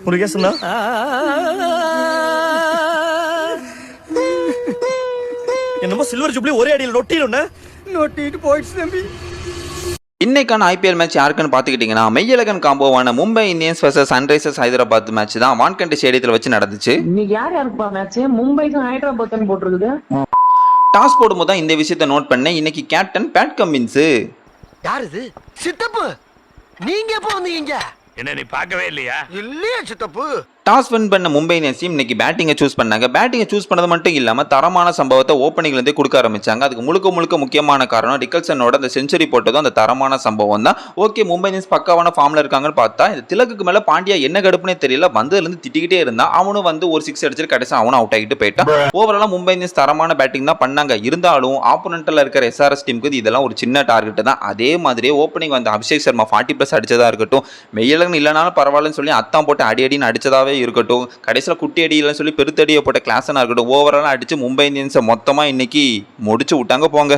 முருகேசனா என்னமோ silver jubilee ஒரே அடியில் நொட்டிட்டு போயிடுச்சு தம்பி. இன்னைக்கான ஐபிஎல் மேட்ச் யாருக்குன்னு பார்த்துக்கிட்டிங்கன்னா மெய்யழகன் காம்போவான Mumbai Indians vs Sunrisers Hyderabad match தான் வான்கண்டே ஸ்டேடியத்தில் வச்சு நடந்துச்சு. இன்னைக்கு யாருப்பா மேட்ச்? மும்பைக்கும் ஹைதராபாத் போட்டுருக்குது. டாஸ் போடும்போது தான் இந்த விஷயத்தை நோட் பண்ணேன். இன்னைக்கு கேப்டன் பேட் கமின்ஸ். யார் இது? சித்தப்பு, நீங்க எப்போ வந்தீங்க? என்ன நீ பார்க்கவே இல்லையா? இல்லையா சித்தப்பு? டாஸ் வின் பண்ண மும்பை இந்தியன்ஸ் டீம் இன்னைக்கு பேட்டிங்கை சூஸ் பண்ணாங்க. பேட்டிங்கை சூஸ் பண்ணது மட்டும் இல்லாமல் தரமான சம்பவத்தை ஓப்பனிங்லேருந்தே கொடுக்க ஆரம்பிச்சாங்க. அதுக்கு முழுக்க முக்கியமான காரணம் டிக்கல்சனோட அந்த செஞ்சுரி போட்டதும் அந்த தரமான சம்பவம் தான். ஓகே, மும்பை இந்தியன்ஸ் பக்காவான ஃபார்மில் இருக்காங்கன்னு பார்த்தா இந்த திலக்குக்கு மேலே பாண்டியா என்ன கடுப்புனே தெரியல, வந்ததுலேருந்து திட்டிக்கிட்டே இருந்தான். அவனும் வந்து ஒரு 6 அடிச்சு கடைசி அவனும் அவுட் ஆகிட்டு போயிட்டான். ஓவராலாக மும்பை இந்தியன்ஸ் தரமான பேட்டிங் தான் பண்ணாங்க. இருந்தாலும் ஆப்போனண்ட்டில் இருக்கிற எஸ்ஆர்எஸ் டீமுக்கு இதெல்லாம் ஒரு சின்ன டார்கெட் தான். அதே மாதிரியே ஓப்பனிங் வந்து அபிஷேக் சர்மா 40+ அடிச்சதா இருக்கட்டும், மெய்யழகன் இல்லைனாலும் பரவாயில்லன்னு சொல்லி அத்தான் போட்டு அடின்னு அடிச்சதாவே இருக்கட்டும், கடைசியில் குட்டி அடியில்னு சொல்லி பெருத்தடியை போட்ட கிளாஸனாக இருக்கட்டும், ஓவராலாக அடித்து மும்பை இந்தியன்ஸை மொத்தமாக இன்னைக்கு முடிச்சு விட்டாங்க போங்க.